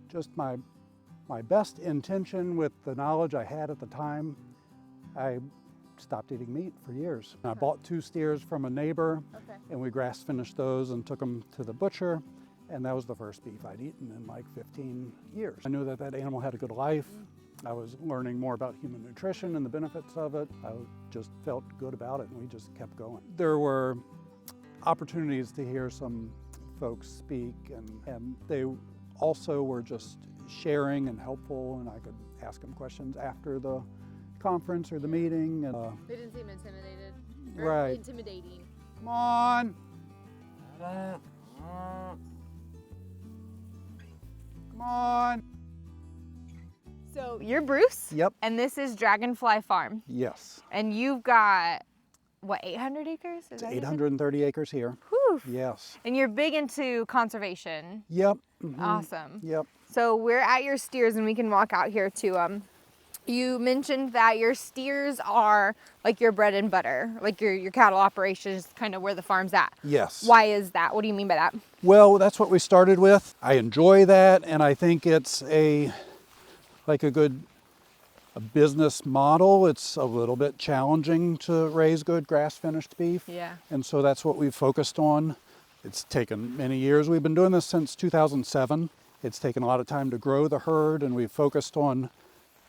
just my best intention with the knowledge I had at the time, I stopped eating meat for years. I bought 2 steers from a neighbor, and we grass finished those and took them to the butcher, and that was the first beef I'd eaten in like 15 years. I knew that that animal had a good life. I was learning more about human nutrition and the benefits of it. I just felt good about it, and we just kept going. There were opportunities to hear some folks speak, and they also were just sharing and helpful, and I could ask them questions after the conference or the meeting. And they didn't seem intimidated. Right. Intimidating. Come on. Come on. So you're Bruce? Yep. And this is Dragonfly Farm. Yes. And you've got, what, 800 acres? Is It's that 830 acres here. Whew. Yes. And you're big into conservation. Yep. Mm-hmm. Awesome. Yep. So we're at your steers, and we can walk out here to them. You mentioned that your steers are like your bread and butter, like your cattle operation is kind of where the farm's at. Yes. Why is that? What do you mean by that? Well, that's what we started with. I enjoy that, and I think it's a good business model. It's a little bit challenging to raise good grass-finished beef. Yeah. And so that's what we've focused on. It's taken many years. We've been doing this since 2007. It's taken a lot of time to grow the herd, and we've focused on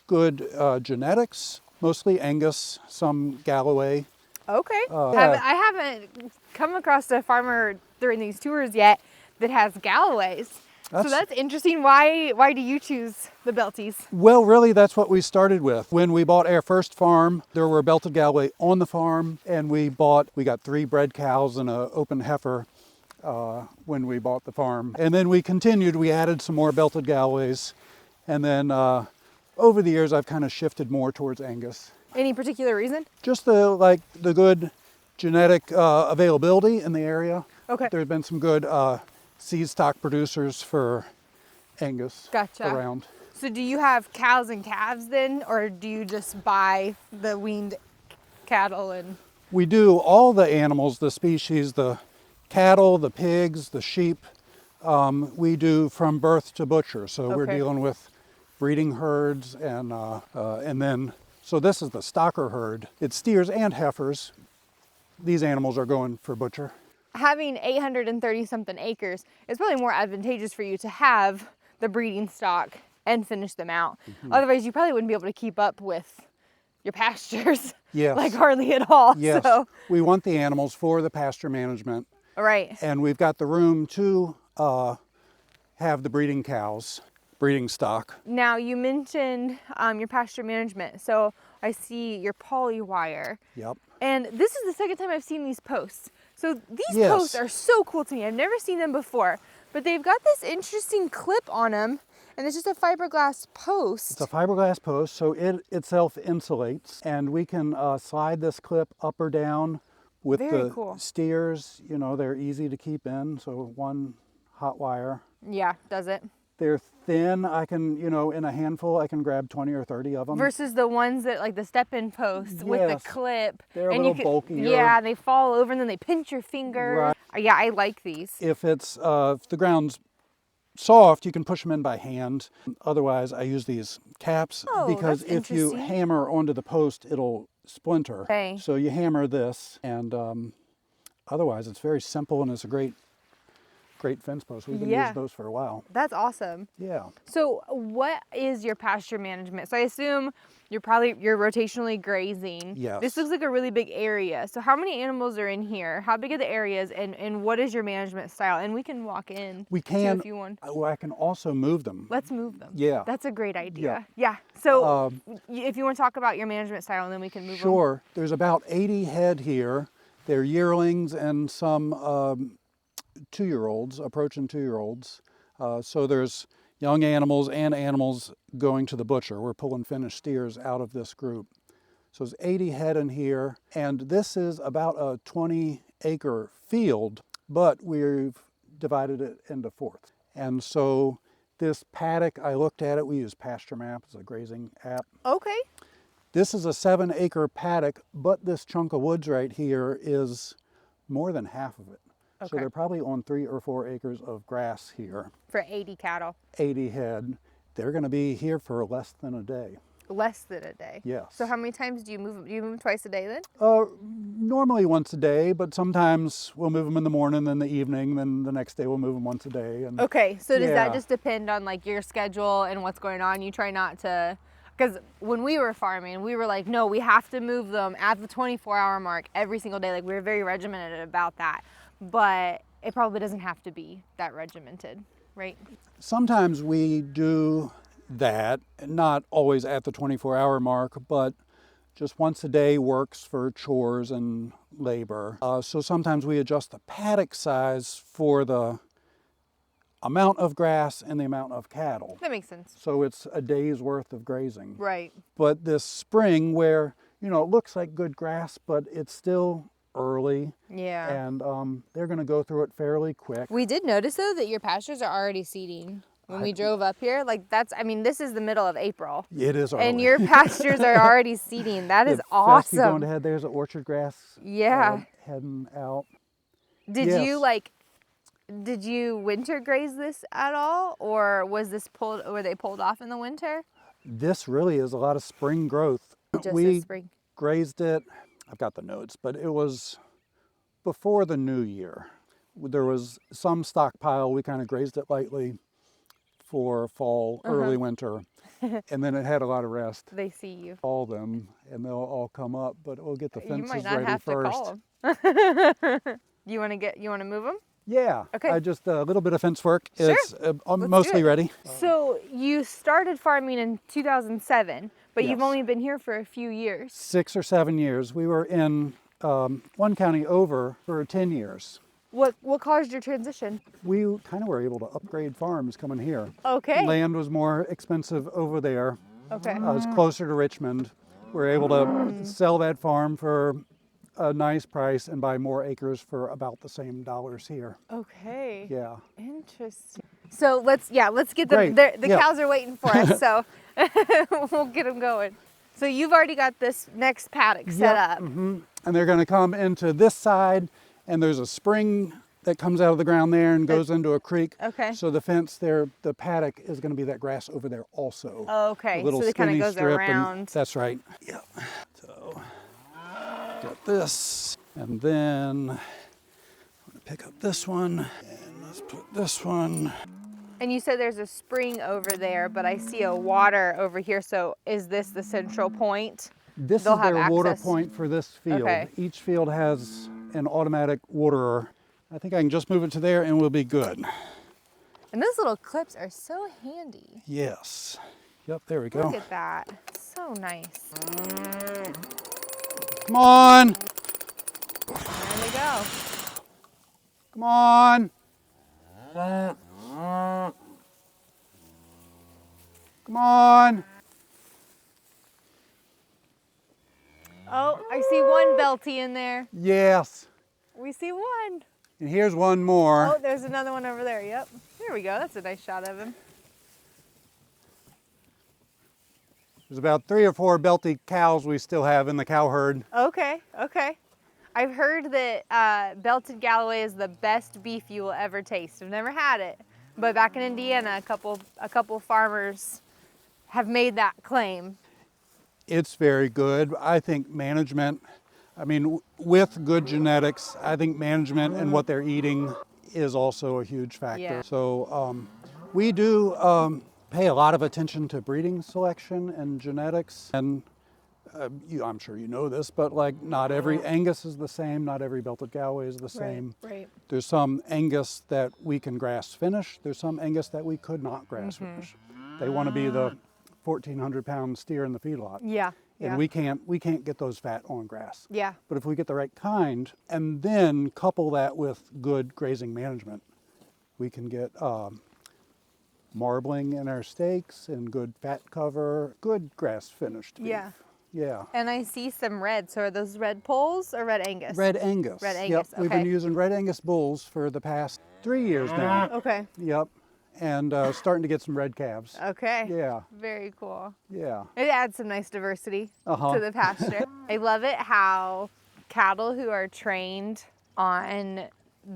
good genetics, mostly Angus, some Galloway. Okay. I haven't come across a farmer during these tours yet that has Galloways. So that's interesting. Why do you choose the Belties? Well, really, that's what we started with. When we bought our first farm, there were belted Galloway on the farm, and we got 3 bred cows and an open heifer when we bought the farm. And then we continued, we added some more belted Galloways, and then over the years, I've kind of shifted more towards Angus. Any particular reason? Just the good genetic availability in the area. Okay. There's been some good seed stock producers for Angus around. So do you have cows and calves then, or do you just buy the weaned cattle? And We do all the animals, the species, the cattle, the pigs, the sheep. We do from birth to butcher. So we're dealing with breeding herds, and then, so this is the stocker herd. It's steers and heifers. These animals are going for butcher. Having 830 something acres, it's probably more advantageous for you to have the breeding stock and finish them out. Mm-hmm. Otherwise, you probably wouldn't be able to keep up with your pastures. Yes. Like hardly at all. Yes. So. We want the animals for the pasture management. Right. And we've got the room to have the breeding cows. Breeding stock. Now you mentioned your pasture management. So I see your poly wire. Yep. And this is the second time I've seen these posts. So these posts are so cool to me. I've never seen them before, but they've got this interesting clip on them, and it's just a fiberglass post. It's a fiberglass post, so it itself insulates, and we can slide this clip up or down with steers. You know, they're easy to keep in, so one hot wire. Yeah, does it. They're thin. I can, in a handful, I can grab 20 or 30 of them. Versus the ones that, like the step-in posts with the clip. They're a little bulkier. Yeah, they fall over and then they pinch your finger. Right. Yeah, I like these. If the ground's soft, you can push them in by hand. Otherwise, I use these caps because if you hammer onto the post, it'll splinter. Okay. So you hammer this, and otherwise, it's very simple, and it's a great fence post. We've been using those for a while. That's awesome. Yeah. So what is your pasture management? So I assume you're rotationally grazing. Yes. This looks like a really big area. So how many animals are in here? How big are the areas, and what is your management style? And we can walk in. We can. If you want. Well, I can also move them. Let's move them. Yeah. That's a great idea. Yeah. So if you want to talk about your management style, and then we can move them. Sure. There's about 80 head here. They're yearlings and some 2-year-olds, approaching 2-year-olds. So there's young animals and animals going to the butcher. We're pulling finished steers out of this group. So there's 80 head in here, and this is about a 20-acre field, but we've divided it into fourths. And so this paddock, I looked at it, we use Pasture Map, it's a grazing app. Okay. This is a 7-acre paddock, but this chunk of woods right here is more than half of it. So Okay. they're probably on 3 or 4 acres of grass here, For 80 cattle. 80 head. They're going to be here for less than a day. Less than a day. Yes. So how many times do you move them? Do you move them twice a day then? Normally once a day, but sometimes we'll move them in the morning, then the evening, then the next day we'll move them once a day. And Okay, so does Yeah. that just depend on like your schedule and what's going on? You try not to, because when we were farming, we were like, no, we have to move them at the 24-hour mark every single day. Like we were very regimented about that, but it probably doesn't have to be that regimented, right? Sometimes we do that, not always at the 24-hour mark, but just once a day works for chores and labor. So sometimes we adjust the paddock size for the amount of grass and the amount of cattle. That makes sense. So it's a day's worth of grazing. Right. But this spring where, it looks like good grass, but it's still early. Yeah. And they're going to go through it fairly quick. We did notice though that your pastures are already seeding. When we drove up here, like this is the middle of April. It is early. And your pastures are already seeding. That is Fescue going awesome. ahead, there's the orchard grass. Yeah. Heading out. Did Yes. did you winter graze this at all? Or were they pulled off in the winter? This really is a lot of spring growth. Just We this spring. grazed it, I've got the notes, but it was before the new year. There was some stockpile, we kind of grazed it lightly for fall, early winter, and then it had a lot of rest. They see you. Call them and they'll all come up, but we'll get the You fences might not ready have first. to call them. You want to move them? Yeah, Okay. just a little bit of fence work. Sure. It's do mostly it. ready. So you started farming in 2007, but you've Yes. only been here for a few years. 6 or 7 years. We were in one county over for 10 years. What caused your transition? We kind of were able to upgrade farms coming here. Okay. Land was more expensive over there. Okay. It was closer to Richmond. We were able to sell that farm for a nice price and buy more acres for about the same dollars here. Okay. Yeah. Interesting. So let's get Great. the Yeah. cows are waiting for us, so we'll get them going. So you've already got this next paddock set up. And they're going to come into this side, and there's a spring that comes out of the ground there and goes into a creek. Okay. So the fence there, the paddock is going to be that grass over there also. Okay. A little So it kind of skinny goes strip, and around. that's right. Yeah. So got this, and then I'm going to pick up this one, and let's put this one. And you said there's a spring over there, but I see a water over here. So is this the central point? This They'll is their have water access. point for this field. Okay. Each field has an automatic waterer. I think I can just move it to there and we'll be good. And those little clips are so handy. Yes. Yep, there we go. Look at that. So nice. Come on. There we go. Come on. Come on. Oh, I see one Belty in there. Yes. We see one. And here's one more. Oh, there's another one over there. Yep. There we go. That's a nice shot of him. There's about 3 or 4 Belty cows we still have in the cow herd. Okay. Okay. I've heard that Belted Galloway is the best beef you will ever taste. I've never had it, but back in Indiana, a couple farmers have made that claim. It's very good. I think management, with good genetics, I think management and what they're eating is also a huge factor. Yeah. So we do pay a lot of attention to breeding selection and genetics. And I'm sure you know this, but not every Angus is the same, not every Belted Galloway is the same. Right. There's some Angus that we can grass finish. There's some Angus that we could not grass finish. They want to be the 1,400-pound steer in the feedlot. Yeah. And we can't get those fat on grass. Yeah. But if we get the right kind and then couple that with good grazing management, we can get marbling in our steaks and good fat cover, good grass finished beef. Yeah. Yeah. And I see some red. So are those red poles or red Angus? Red Angus. Red Angus, Yep. We've been okay. using red Angus bulls for the past 3 years now. Okay. Yep. And starting to get some red calves. Okay. Yeah. Very cool. Yeah. It adds some nice diversity Uh-huh. to the pasture. I love it how cattle who are trained on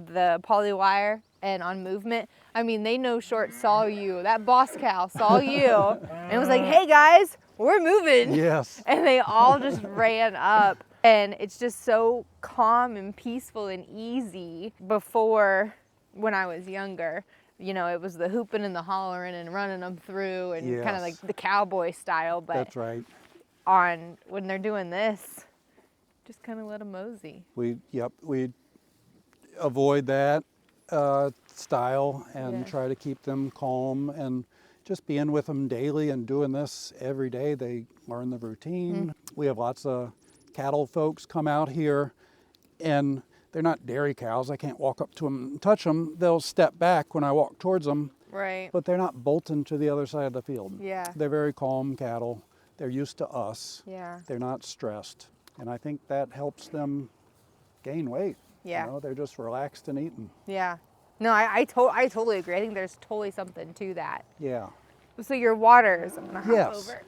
the poly wire and on movement, I mean, they no short saw you. That boss cow saw you and was like, hey guys, we're moving. Yes. And they all just ran up. And it's just so calm and peaceful and easy. Before, when I was younger, you know, it was the hooping and the hollering and running them through and kind of like the cowboy style. But that's right. When they're doing this, just kind of let them mosey. We avoid that style and try to keep them calm, and just being with them daily and doing this every day, they learn the routine. We have lots of cattle folks come out here, and they're not dairy cows. I can't walk up to them and touch them. They'll step back when I walk towards them, Right. but they're not bolting to the other side of the field. Yeah. They're very calm cattle. They're used to us. Yeah. They're not stressed. And I think that helps them gain weight. Yeah. You know, they're just relaxed and eating. Yeah. No, I totally agree. I think there's totally something to that. Yeah. So your waters, I'm gonna hop Yes. over.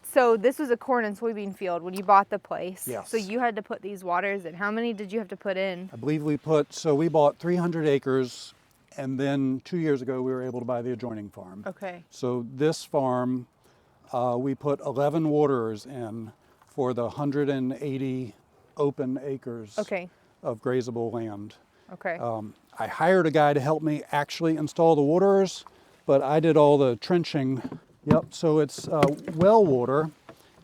So this was a corn and soybean field when you bought the place. Yes. So you had to put these waters in. How many did you have to put in? I believe we bought 300 acres, and then 2 years ago we were able to buy the adjoining farm. Okay. So this farm, we put 11 waterers in for the 180 open acres of grazable land. Okay. I hired a guy to help me actually install the waterers, but I did all the trenching. Yep, so it's well water,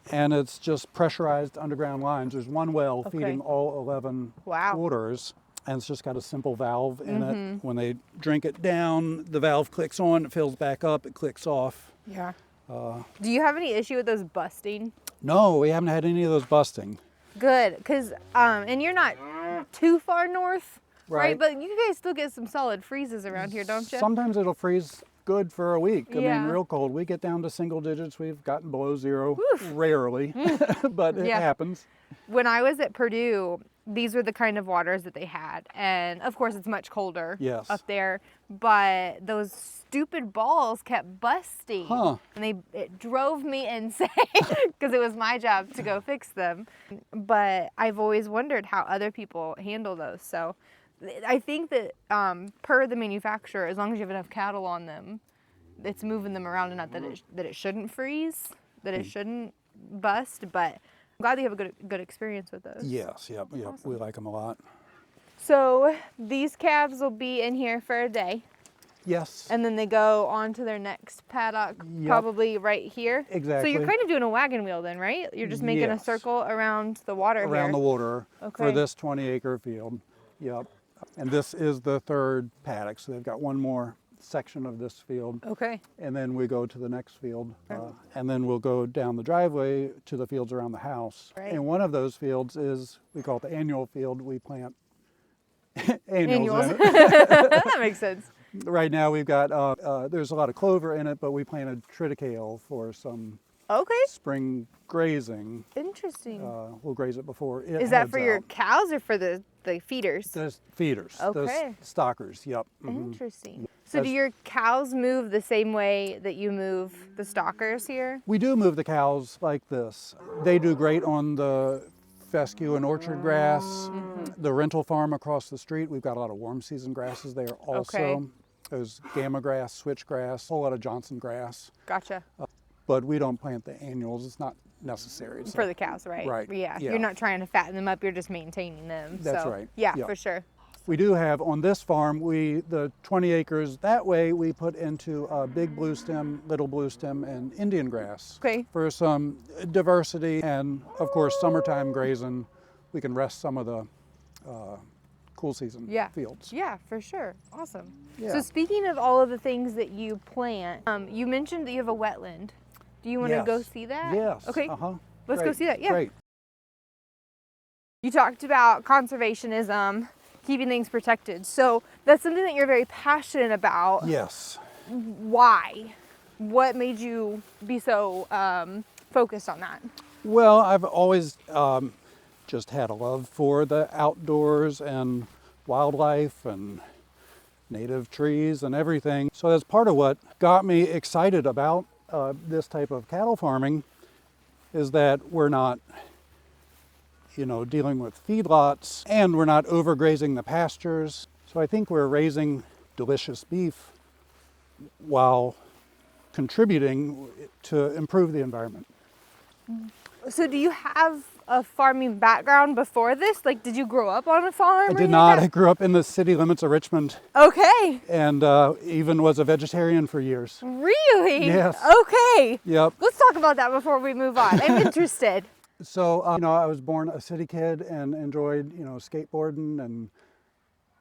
and it's just pressurized underground lines. There's one well feeding all 11 waterers, and it's just got a simple valve in it. When they drink it down, the valve clicks on, it fills back up, it clicks off. Yeah. Do you have any issue with those busting? No, we haven't had any of those busting. Good, because and you're not too far north, right? Right. But you guys still get some solid freezes around here, don't you? Sometimes it'll freeze good for a week. I Yeah. mean, real cold. We get down to single digits. We've gotten below zero, rarely, but it happens. When I was at Purdue, these were the kind of waters that they had. And of course, it's much colder up there. But those stupid balls kept busting. And it drove me insane because it was my job to go fix them. But I've always wondered how other people handle those. So I think that per the manufacturer, as long as you have enough cattle on them, it's moving them around enough that it shouldn't freeze, that it shouldn't bust. But I'm glad you have a good experience with those. Yes, yep. Awesome. We like them a lot. So these calves will be in here for a day. Yes. And then they go on to their next paddock, probably right here. Exactly. So you're kind of doing a wagon wheel then, right? You're just making a circle around the water here. Around the water for this 20-acre field. Yep. And this is the third paddock, so they've got one more section of this field. Okay. And then we go to the next field, and then we'll go down the driveway to the fields around the house. Right. And one of those fields is, we call it the annual field. We plant annuals in it. That makes sense. Right now we've got, there's a lot of clover in it, but we planted triticale for some spring grazing. Interesting. We'll graze it before it Is that heads for your out. cows or for the feeders? The feeders, the stockers, yep. Interesting. So do your cows move the same way that you move the stockers here? We do move the cows like this. They do great on the fescue and orchard grass. The rental farm across the street, we've got a lot of warm season grasses there also. There's gamma grass, switchgrass, a whole lot of Johnson grass. Gotcha. But we don't plant the annuals. It's not necessary. For the cows, right? Right. Yeah. Yeah. You're not trying to fatten them up. You're just maintaining them. That's so, right. Yeah, Yep. for sure. We do have, on this farm, the 20 acres, that way we put into big blue stem, little blue stem, and Indian grass. For some diversity, and of course, summertime grazing, we can rest some of the cool season fields. Yeah, for sure. Awesome. Yeah. So speaking of all of the things that you plant, you mentioned that you have a wetland. Do you want to go see that? Yes. Okay. Let's go see that. Yeah. Great. You talked about conservationism, keeping things protected. So that's something that you're very passionate about. Yes. Why? What made you be so focused on that? Well, I've always just had a love for the outdoors and wildlife and native trees and everything. So that's part of what got me excited about this type of cattle farming, is that we're not dealing with feedlots, and we're not overgrazing the pastures. So I think we're raising delicious beef while contributing to improve the environment. So do you have a farming background before this? Like, did you grow up on a farm? I did not. I grew up in the city limits of Richmond. Okay. And even was a vegetarian for years. Really? Yes. Okay. Yep. Let's talk about that before we move on. I'm interested. So, I was born a city kid and enjoyed, skateboarding and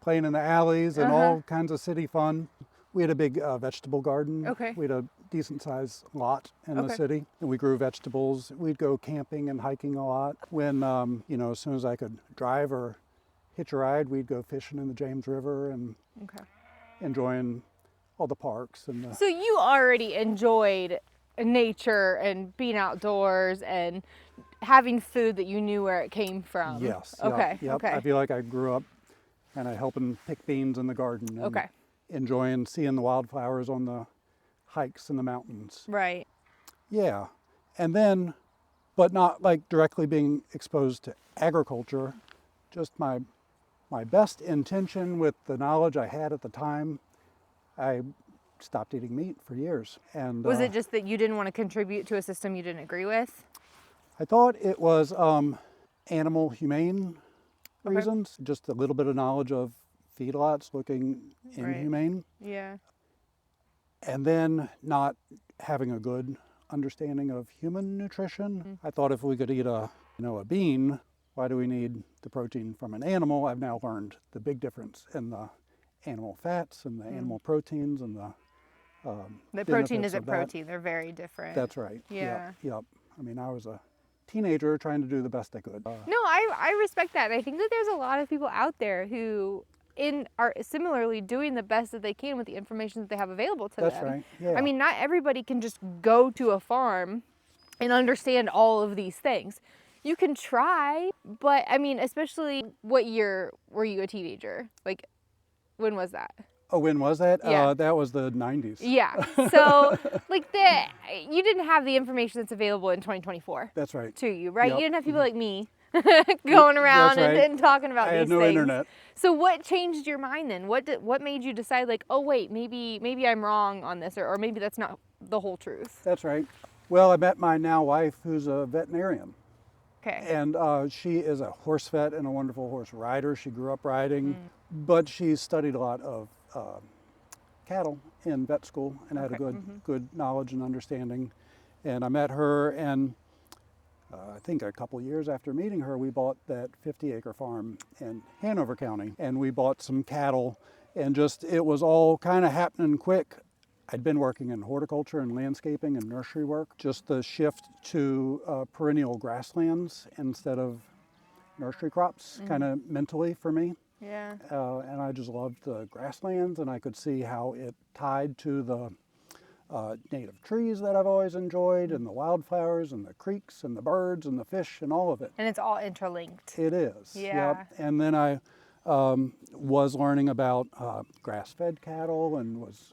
playing in the alleys and all kinds of city fun. We had a big vegetable garden. Okay. We had a decent sized lot in the city, and we grew vegetables. We'd go camping and hiking a lot. When, as soon as I could drive or hitch a ride, we'd go fishing in the James River and enjoying all the parks. And So you already enjoyed nature and being outdoors and having food that you knew where it came from. Yes. Okay. Yep. Okay. I feel like I grew up kind of helping pick beans in the garden. And enjoying seeing the wildflowers on the hikes in the mountains. Right. Yeah. And then, but not like directly being exposed to agriculture, just my best intention with the knowledge I had at the time, I stopped eating meat for years. And was it just that you didn't want to contribute to a system you didn't agree with? I thought it was animal humane reasons, just a little bit of knowledge of feedlots looking inhumane. Yeah. And then not having a good understanding of human nutrition. I thought if we could eat a bean, why do we need the protein from an animal? I've now learned the big difference in the animal fats and the animal proteins and the protein isn't protein. They're very different. That's right. Yeah. Yep. I mean, I was a teenager trying to do the best I could. No, I respect that. I think that there's a lot of people out there who are similarly doing the best that they can with the information that they have available to them. That's right. Yeah. I mean, not everybody can just go to a farm and understand all of these things. You can try, but I mean, especially what year were you a teenager? Like, when was that? Oh, when was that? Yeah. That was the 90s. Yeah. So, like, you didn't have the information that's available in 2024. That's right. To you, right? Yep. You didn't have people like me going around right. and talking about I these had no things. internet. So what changed your mind then? What made you decide, like, oh wait, maybe I'm wrong on this, or maybe that's not the whole truth? That's right. Well, I met my now wife, who's a veterinarian. Okay. And she is a horse vet and a wonderful horse rider. She grew up riding, but she studied a lot of cattle in vet school and had a good knowledge and understanding. And I met her, and I think a couple years after meeting her, we bought that 50-acre farm in Hanover County, and we bought some cattle, and just it was all kind of happening quick. I'd been working in horticulture and landscaping and nursery work. Just the shift to perennial grasslands instead of nursery crops, kind of mentally for me. Yeah. And I just loved the grasslands, and I could see how it tied to the native trees that I've always enjoyed, and the wildflowers, and the creeks, and the birds, and the fish, and all of it. And it's all interlinked. It is. Yeah. Yep. And then I was learning about grass-fed cattle and was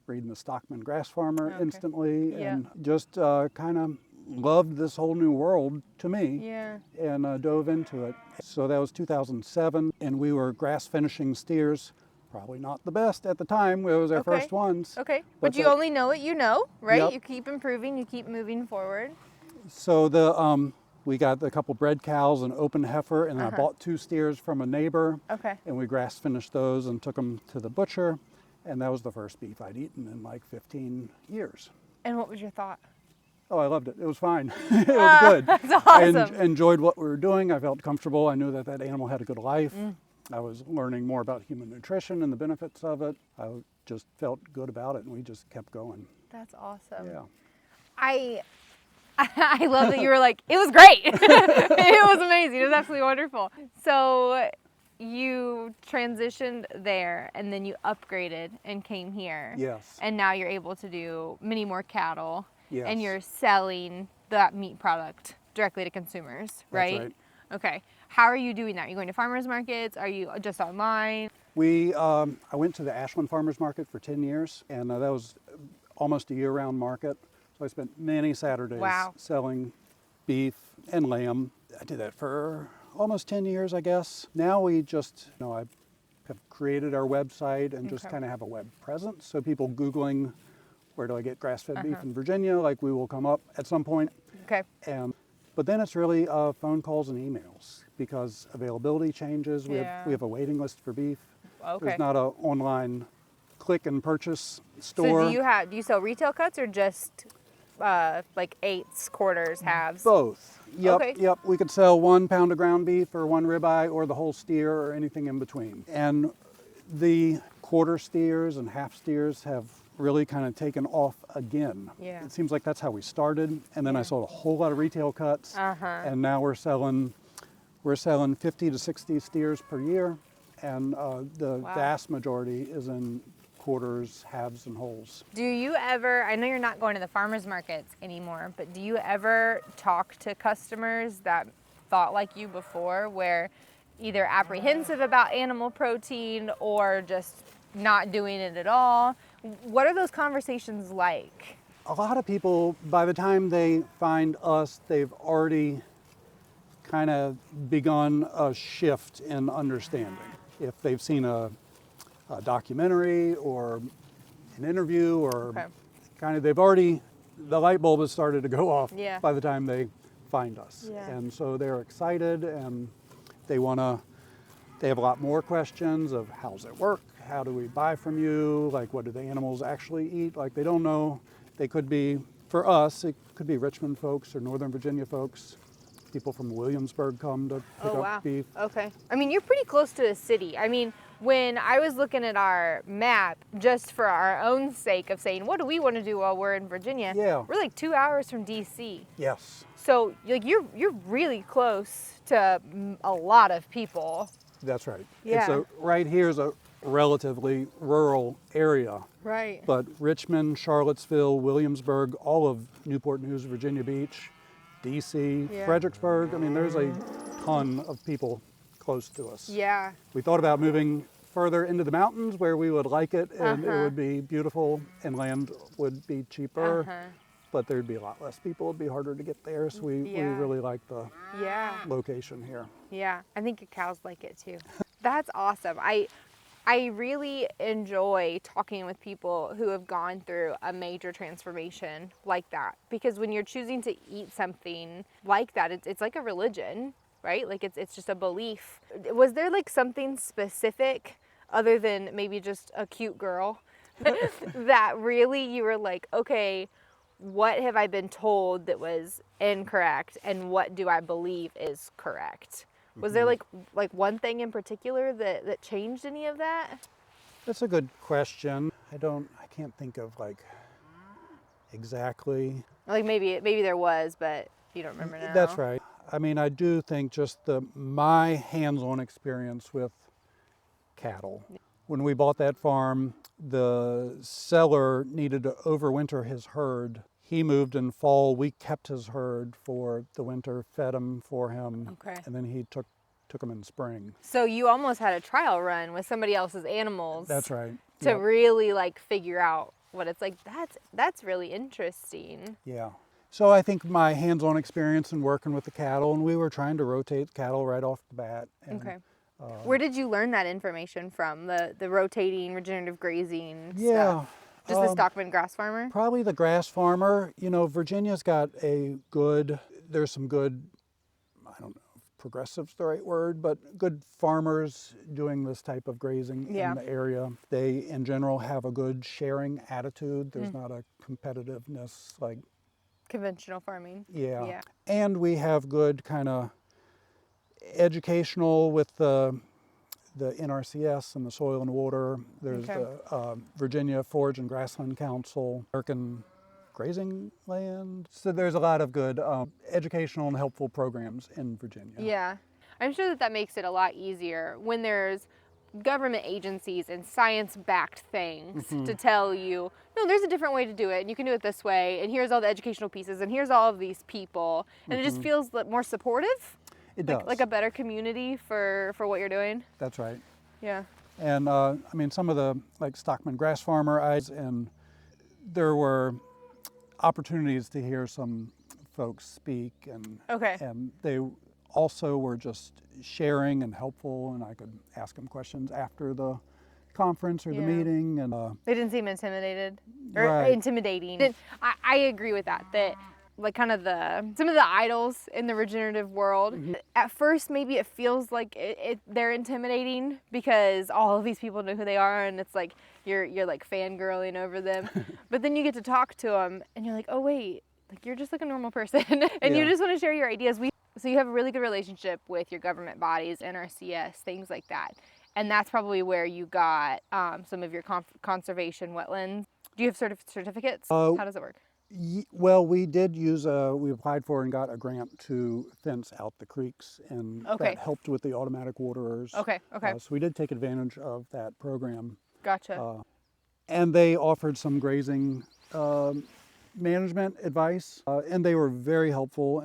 reading the Stockman Grass Farmer instantly, and just kind of loved this whole new world to me. Yeah. And dove into it. So that was 2007, and we were grass finishing steers. Probably not the best at the time. It was our first ones. Okay. But you only know what you know, right? You keep improving, you keep moving forward. So we got a couple bred cows, an open heifer, and I bought 2 steers from a neighbor. Okay. And we grass finished those and took them to the butcher. And that was the first beef I'd eaten in like 15 years. And what was your thought? Oh, I loved it. It was fine. It was good. That's awesome. I enjoyed what we were doing. I felt comfortable. I knew that that animal had a good life. I was learning more about human nutrition and the benefits of it. I just felt good about it, and we just kept going. That's awesome. Yeah. I love that you were like, it was great. It was amazing. It was absolutely wonderful. So you transitioned there, and then you upgraded and came here. Yes. And now you're able to do many more cattle. Yes. And you're selling that meat product directly to consumers, right? That's right. Okay. How are you doing that? Are you going to farmers markets? Are you just online? I went to the Ashland Farmers Market for 10 years, and that was almost a year-round market. So I spent many Saturdays selling beef and lamb. I did that for almost 10 years, I guess. Now we just, I have created our website and just kind of have a web presence. So people Googling, where do I get grass-fed beef in Virginia? Like we will come up at some point. Okay. But then it's really phone calls and emails because availability changes. We have a waiting list for beef. Okay. There's not an online click and purchase store. So do you sell retail cuts or just like eighths, quarters, halves? Both. Yep. Okay. Yep. We could sell 1 pound of ground beef or 1 ribeye or the whole steer or anything in between. And the quarter steers and half steers have really kind of taken off again. Yeah. It seems like that's how we started. And then I sold a whole lot of retail cuts. And now we're selling 50 to 60 steers per year. And the vast majority is in quarters, halves, and wholes. Do you ever, I know you're not going to the farmers markets anymore, but do you ever talk to customers that thought like you before, where either apprehensive about animal protein or just not doing it at all? What are those conversations like? A lot of people, by the time they find us, they've already kind of begun a shift in understanding. If they've seen a documentary or an interview or kind of, the light bulb has started to go off by the time they find us. Yeah. And so they're excited and they have a lot more questions of how's it work? How do we buy from you? Like, what do the animals actually eat? Like, they don't know. They could be, for us, it could be Richmond folks or Northern Virginia folks. People from Williamsburg come to pick up beef. Okay. I mean, you're pretty close to the city. I mean, when I was looking at our map, just for our own sake of saying, what do we want to do while we're in Virginia? Yeah. We're like 2 hours from DC. Yes. So like you're really close to a lot of people. That's right. Yeah. Right here is a relatively rural area. Right. But Richmond, Charlottesville, Williamsburg, all of Newport News, Virginia Beach, DC, Fredericksburg. I mean, there's a ton of people close to us. Yeah. We thought about moving further into the mountains where we would like it and it would be beautiful and land would be cheaper, but there'd be a lot less people. It'd be harder to get there. So we really like the location here. Yeah. I think your cows like it too. That's awesome. I really enjoy talking with people who have gone through a major transformation like that, because when you're choosing to eat something like that, it's like a religion, right? Like it's just a belief. Was there like something specific other than maybe just a cute girl that really you were like, okay, what have I been told that was incorrect and what do I believe is correct? Was there like one thing in particular that changed any of that? That's a good question. I can't think of like exactly. Like maybe there was, but you don't remember now. That's right. I mean, I do think just my hands-on experience with cattle. When we bought that farm, the seller needed to overwinter his herd. He moved in fall. We kept his herd for the winter, fed him for him, and then he took him in spring. So you almost had a trial run with somebody else's animals. That's right. To really like figure out what it's like. That's really interesting. Yeah. So I think my hands-on experience in working with the cattle, and we were trying to rotate cattle right off the bat. And, where did you learn that information from? The rotating, regenerative grazing stuff? Yeah. Just the Stockman grass farmer? Probably the grass farmer. You know, Virginia's got there's some good, I don't know if progressive's the right word, but good farmers doing this type of grazing in the area. They, in general, have a good sharing attitude. There's not a competitiveness like conventional farming. Yeah. And we have good kind of educational with the NRCS and the Soil and Water. There's the Virginia Forage and Grassland Council, American Grazing Land. So there's a lot of good educational and helpful programs in Virginia. Yeah. I'm sure that makes it a lot easier when there's government agencies and science-backed things to tell you, no, there's a different way to do it, and you can do it this way, and here's all the educational pieces, and here's all of these people. And it just feels more supportive. It does. Like a better community for what you're doing. That's right. Yeah. And I mean, some of the like Stockman grass farmer and there were opportunities to hear some folks speak and they also were just sharing and helpful, and I could ask them questions after the conference or the meeting. And they didn't seem intimidated or Right. intimidating. I agree with that. That like kind of some of the idols in the regenerative world. At first, maybe it feels like they're intimidating because all of these people know who they are, and it's like you're like fangirling over them. But then you get to talk to them, and you're like, oh wait, like you're just like a normal person, and you just want to share your ideas. So you have a really good relationship with your government bodies, NRCS, things like that. And that's probably where you got some of your conservation wetlands. Do you have certificates? How does it work? Well, we did we applied for and got a grant to fence out the creeks, and that helped with the automatic waterers. Okay. So we did take advantage of that program. Gotcha. And they offered some grazing management advice, and they were very helpful,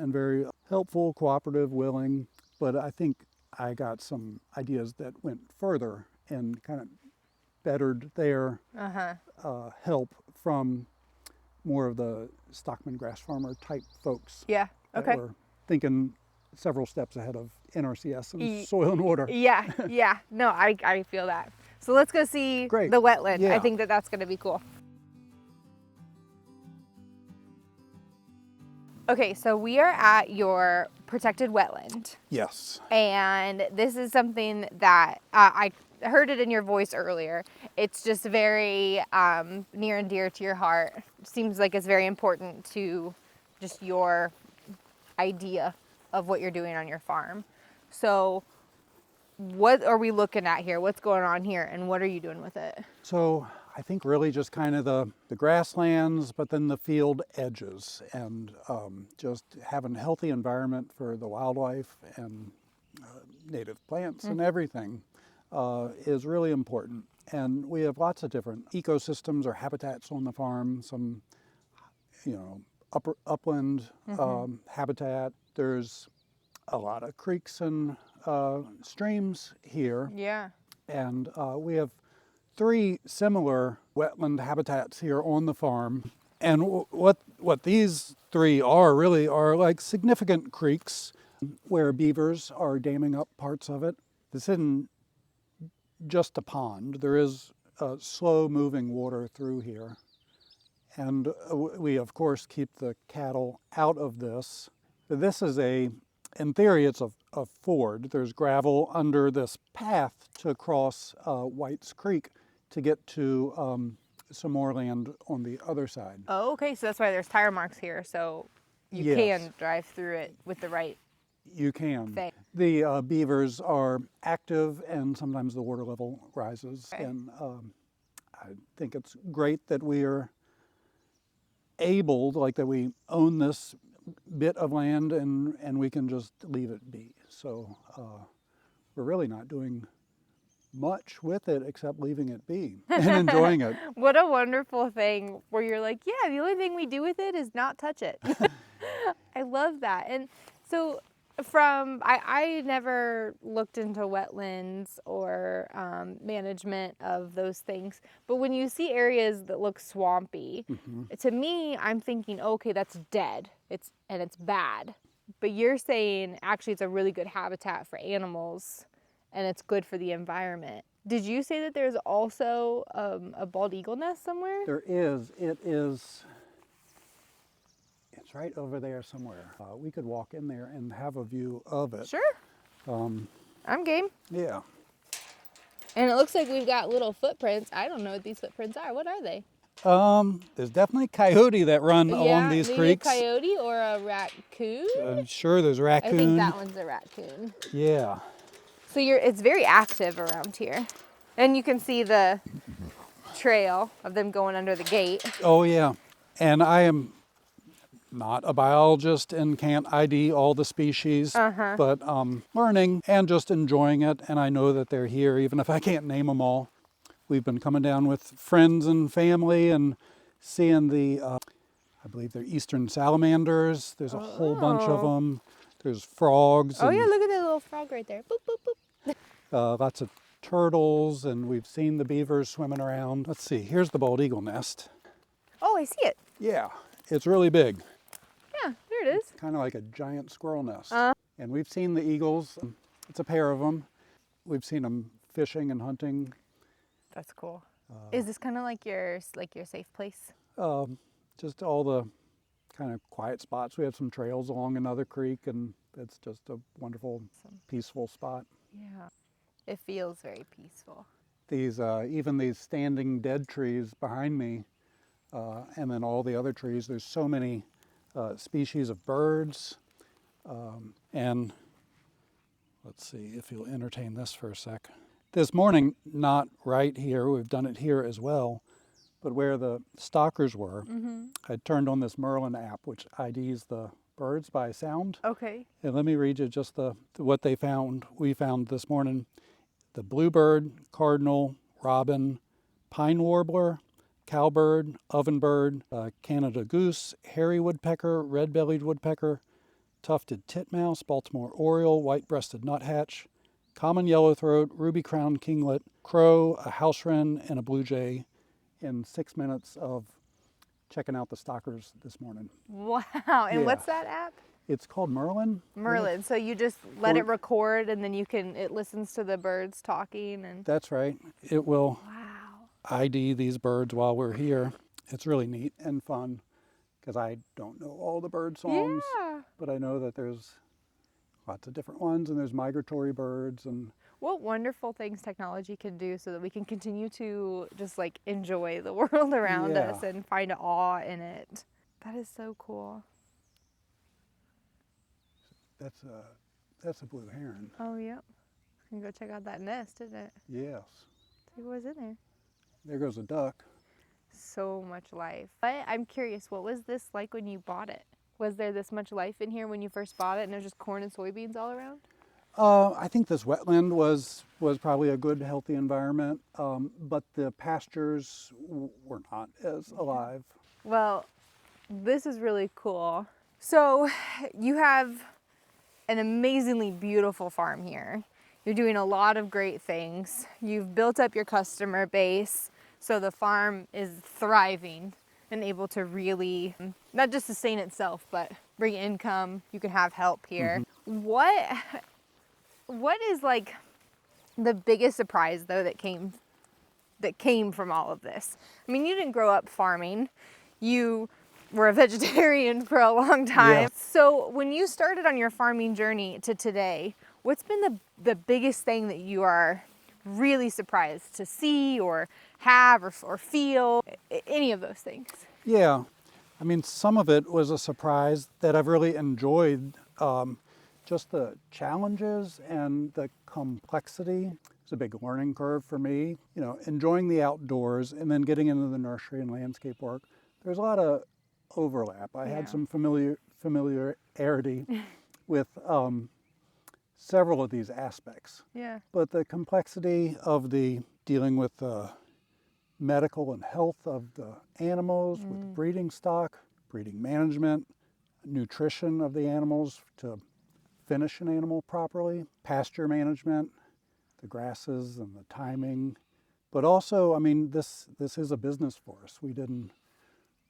cooperative, willing. But I think I got some ideas that went further and kind of bettered their help from more of the stockman grass farmer type folks. Yeah. Okay. That were thinking several steps ahead of NRCS and soil and water. Yeah. No, I feel that. So let's go see the wetland. Yeah. I think that's going to be cool. Okay, so we are at your protected wetland. Yes. And this is something that I heard it in your voice earlier. It's just very near and dear to your heart. Seems like it's very important to just your idea of what you're doing on your farm. So what are we looking at here? What's going on here, and what are you doing with it? So I think really just kind of the grasslands, but then the field edges, and just having a healthy environment for the wildlife and native plants and everything is really important. And we have lots of different ecosystems or habitats on the farm, some, upland habitat. There's a lot of creeks and streams here. Yeah. And we have 3 similar wetland habitats here on the farm. And what these 3 really are like significant creeks where beavers are damming up parts of it. This isn't just a pond. There is slow moving water through here. And we of course keep the cattle out of this. This is in theory, it's a ford. There's gravel under this path to cross White's Creek to get to some more land on the other side. Oh, okay. So that's why there's tire marks here. So you can drive through it with the right You can. thing. The beavers are active, and sometimes the water level rises. Okay. And I think it's great that we are able, that we own this bit of land and we can just leave it be. So we're really not doing much with it except leaving it be and enjoying it. What a wonderful thing where you're like, yeah, the only thing we do with it is not touch it. I love that. And so I never looked into wetlands or management of those things, but when you see areas that look swampy, to me, I'm thinking, okay, that's dead. It's bad. But you're saying actually it's a really good habitat for animals and it's good for the environment. Did you say that there's also a bald eagle nest somewhere? There is. It's right over there somewhere. We could walk in there and have a view of it. Sure. I'm game. Yeah. And it looks like we've got little footprints. I don't know what these footprints are. What are they? There's definitely coyote that run along these creeks. A coyote or a raccoon? I'm sure there's raccoon. I think that one's a raccoon. Yeah. So it's very active around here. And you can see the trail of them going under the gate. Oh yeah. And I am not a biologist and can't ID all the species, but learning and just enjoying it. And I know that they're here, even if I can't name them all. We've been coming down with friends and family and seeing I believe they're eastern salamanders. There's a whole bunch of them. There's frogs. Oh yeah, look at that little frog right there. Boop, boop, boop. Lots of turtles, and we've seen the beavers swimming around. Let's see, here's the bald eagle nest. Oh, I see it. Yeah, it's really big. Yeah, there it is. Kind of like a giant squirrel nest. And we've seen the eagles. It's a pair of them. We've seen them fishing and hunting. That's cool. Is this kind of like your safe place? Just all the kind of quiet spots. We have some trails along another creek, and it's just a wonderful, peaceful spot. Yeah, it feels very peaceful. These even these standing dead trees behind me, and then all the other trees. There's so many species of birds, and let's see if you'll entertain this for a sec. This morning, not right here. We've done it here as well. But where the stalkers were, I turned on this Merlin app, which IDs the birds by sound. Okay. And let me read you just what they found. We found this morning: the bluebird, cardinal, robin, pine warbler, cowbird, ovenbird, Canada goose, hairy woodpecker, red-bellied woodpecker, tufted titmouse, Baltimore oriole, white-breasted nuthatch, common yellowthroat, ruby-crowned kinglet, crow, a house wren, and a blue jay. In 6 minutes of checking out the stalkers this morning. Wow, and Yeah. what's that app? It's called Merlin. Merlin. So you just let it record and then it listens to the birds talking and. That's right. It will Wow. ID these birds while we're here. It's really neat and fun because I don't know all the bird songs, Yeah. but I know that there's lots of different ones, and there's migratory birds. And What wonderful things technology can do so that we can continue to just like enjoy the world around us and find awe in it. That is so cool. that's a blue heron. Oh, yep. Can go check out that nest, isn't it? Yes. See what was in there. There goes a duck. So much life. But I'm curious, what was this like when you bought it? Was there this much life in here when you first bought it and it was just corn and soybeans all around? I think this wetland was probably a good, healthy environment, but the pastures were not as alive. Well, this is really cool. So you have an amazingly beautiful farm here. You're doing a lot of great things. You've built up your customer base, so the farm is thriving and able to really not just sustain itself, but bring income. You can have help here. What is like the biggest surprise though that came from all of this? I mean, you didn't grow up farming. You were a vegetarian for a long time. Yeah. So when you started on your farming journey to today, what's been the biggest thing that you are really surprised to see or have or feel? Any of those things? Yeah, I mean, some of it was a surprise that I've really enjoyed. Just the challenges and the complexity. It's a big learning curve for me. You know, enjoying the outdoors and then getting into the nursery and landscape work. There's a lot of overlap. I had some familiarity with several of these aspects. Yeah. But the complexity of the dealing with the medical and health of the animals, with breeding stock, breeding management, nutrition of the animals to finish an animal properly, pasture management, the grasses and the timing. But also, I mean, this is a business for us. We didn't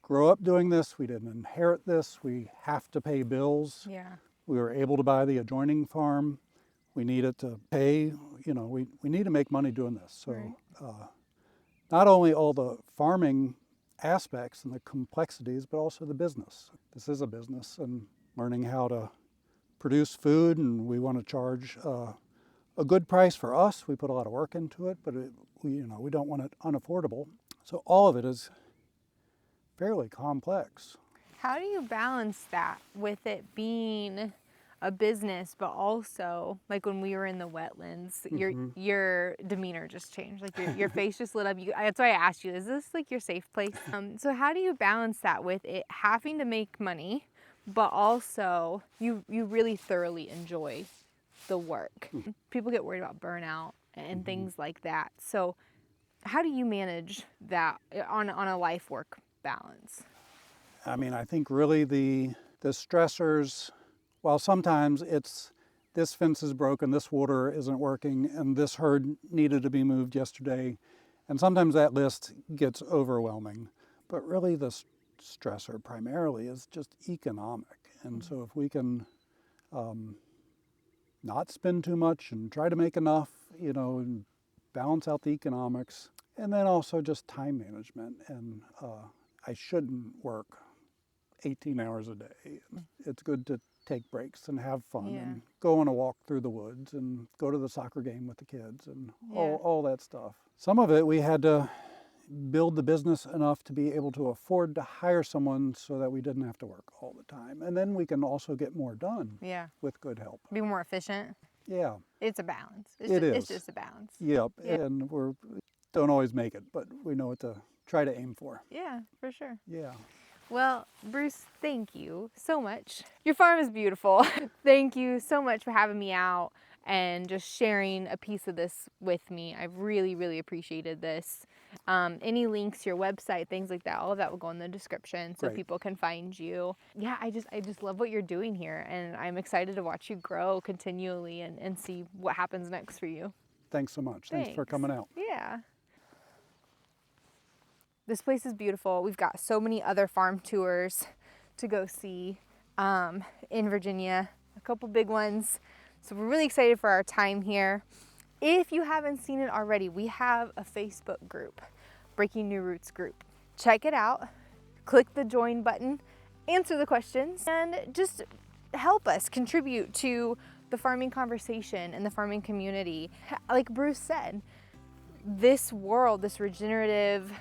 grow up doing this. We didn't inherit this. We have to pay bills. Yeah. We were able to buy the adjoining farm. We needed to pay, you know, we need to make money doing this. So not only all the farming aspects and the complexities, but also the business. This is a business, and learning how to produce food, and we want to charge a good price for us. We put a lot of work into it, but we don't want it unaffordable. So all of it is fairly complex. How do you balance that with it being a business, but also like when we were in the wetlands, your demeanor just changed. Like your face just lit up. That's why I asked you, is this like your safe place? So how do you balance that with it having to make money, but also you really thoroughly enjoy the work? People get worried about burnout and things like that. So how do you manage that on a life-work balance? I mean, I think really the stressors, while sometimes it's this fence is broken, this water isn't working, and this herd needed to be moved yesterday, and sometimes that list gets overwhelming. But really the stressor primarily is just economic. And so if we can not spend too much and try to make enough, you know, and balance out the economics. And then also just time management. And I shouldn't work 18 hours a day. It's good to take breaks and have fun and go on a walk through the woods and go to the soccer game with the kids and all that stuff. Some of it we had to build the business enough to be able to afford to hire someone so that we didn't have to work all the time. And then we can also get more done with good help. Be more efficient. Yeah. It's a balance. It's just a balance. Yep. And we don't always make it, but we know what to try to aim for. Yeah, for sure. Yeah. Well, Bruce, thank you so much. Your farm is beautiful. Thank you so much for having me out and just sharing a piece of this with me. I've really, really appreciated this. Any links, your website, things like that, all of that will go in the description so people can find you. Yeah, I just love what you're doing here, and I'm excited to watch you grow continually and see what happens next for you. Thanks so much. Thanks for coming out. Yeah. This place is beautiful. We've got so many other farm tours to go see in Virginia, a couple big ones. So we're really excited for our time here. If you haven't seen it already, we have a Facebook group, Breaking New Roots group. Check it out, click the join button, answer the questions, and just help us contribute to the farming conversation and the farming community. Like Bruce said, this world, this regenerative,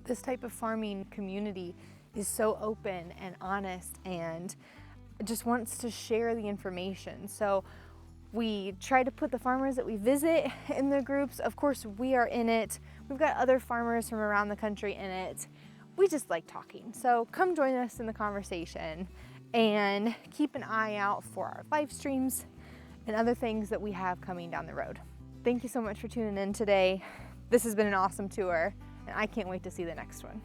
this type of farming community is so open and honest and just wants to share the information. So we try to put the farmers that we visit in the groups. Of course, we are in it. We've got other farmers from around the country in it. We just like talking. So come join us in the conversation and keep an eye out for our live streams and other things that we have coming down the road. Thank you so much for tuning in today. This has been an awesome tour, and I can't wait to see the next one.